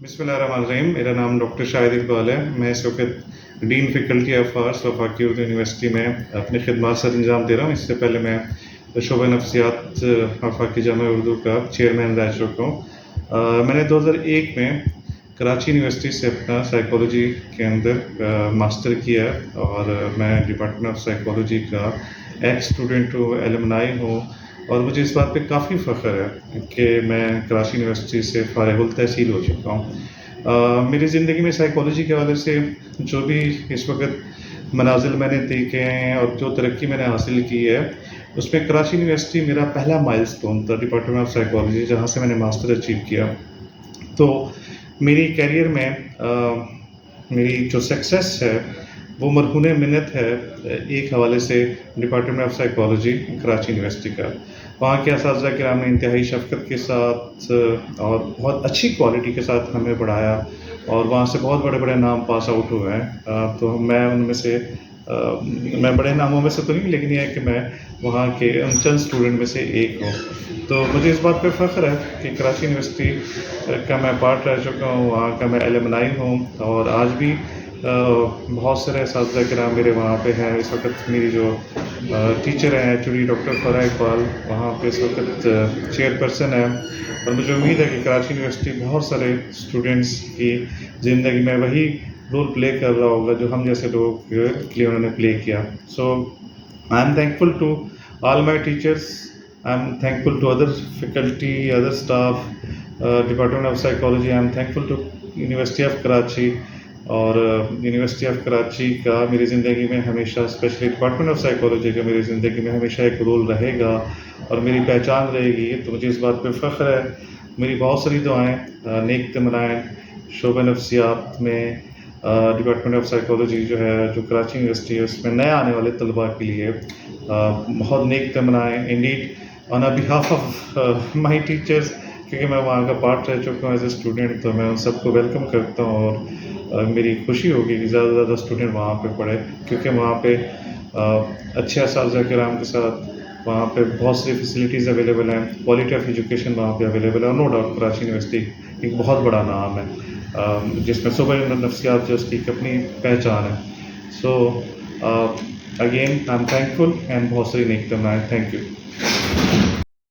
बिस्मिल्लाहिर्रहमानिर्रहीम। मेरा नाम डॉक्टर शाहिद इकबाल है। मैं इस वक्त डीन फैकल्टी अफार्स वफाकी उर्दू यूनिवर्सिटी में अपनी खिदमत सर अंजाम दे रहा हूँ। इससे पहले मैं शोबा नफ्सियात वफाकी जामा उर्दू का चेयरमैन रह चुका हूँ। मैंने 2001 में कराची यूनिवर्सिटी से अपना साइकोलॉजी के अंदर मास्टर किया और मैं डिपार्टमेंट ऑफ साइकोलॉजी का एक्स स्टूडेंट हूँ, एलुमनाई हूँ। और मुझे इस बात पे काफ़ी फ़ख्र है कि मैं कराची यूनिवर्सिटी से फ़ारिगुल तहसील हो चुका हूँ। मेरी ज़िंदगी में साइकोलॉजी के हवाले से जो भी इस वक्त मनाजिल मैंने देखे हैं और जो तरक्की मैंने हासिल की है, उसमें कराची यूनिवर्सिटी मेरा पहला माइलस्टोन था, डिपार्टमेंट ऑफ साइकोलॉजी, जहाँ से मैंने मास्टर अचीव किया। तो मेरी कैरियर में मेरी जो सक्सेस है वो मरहून मिन्नत है एक हवाले से department of psychology Karachi university का। वहाँ के असातिज़ा किराम ने इंतहाई शफ़क़त के साथ और बहुत अच्छी क्वालिटी के साथ हमें पढ़ाया और वहाँ से बहुत बड़े बड़े नाम पास आउट हुए हैं। तो मैं उनमें से मैं बड़े नामों में से तो नहीं, लेकिन यह है कि मैं वहाँ के उन चंद स्टूडेंट में से एक हूँ। तो मुझे इस बात पे फ़ख्र है कि कराची यूनिवर्सिटी का मैं पार्ट रह चुका हूँ, वहाँ का मैं एलुमनाई हूँ और आज भी बहुत सारे असातिज़ा किराम मेरे वहाँ पे हैं। इस वक्त मेरी जो टीचर हैं एक्चुअली डॉक्टर फ़राह इकबाल वहाँ पे इस वक्त चेयरपर्सन है और मुझे उम्मीद है कि कराची यूनिवर्सिटी बहुत सारे स्टूडेंट्स की ज़िंदगी में वही रोल प्ले कर रहा होगा जो हम जैसे लोगों के लिए उन्होंने प्ले किया। So I am thankful to all my teachers, I am thankful to other faculty, other staff, department of psychology. I am thankful to University of Karachi और यूनिवर्सिटी ऑफ कराची का मेरी ज़िंदगी में हमेशा, स्पेशली डिपार्टमेंट ऑफ साइकोलॉजी का मेरी ज़िंदगी में हमेशा एक रोल रहेगा और मेरी पहचान रहेगी। तो मुझे इस बात पे फ़ख्र है। मेरी बहुत सारी दुआएं नेक तमन्नाएं शोबा नफ्सियात में डिपार्टमेंट ऑफ साइकोलॉजी जो है, जो कराची यूनिवर्सिटी है, उसमें नए आने वाले तलबा के लिए बहुत नेक तमन्नाएं indeed on behalf of my teachers, क्योंकि मैं वहाँ का पार्ट रह चुका हूँ एज ए स्टूडेंट। तो मैं उन सबको वेलकम करता हूँ और मेरी खुशी होगी कि ज़्यादा से ज़्यादा स्टूडेंट वहाँ पे पढ़े, क्योंकि वहाँ पे अच्छे असातिज़ा किराम के साथ वहाँ पे बहुत सारी फैसिलिटीज़ अवेलेबल हैं, क्वालिटी ऑफ एजुकेशन वहाँ पे अवेलेबल है। और नो डाउट कराची यूनिवर्सिटी एक बहुत बड़ा नाम है जिसमें शोबा नफ्सियात जो उसकी एक अपनी पहचान है। So again I am thankful and बहुत सारी नेक तमन्नाएं। Thank you.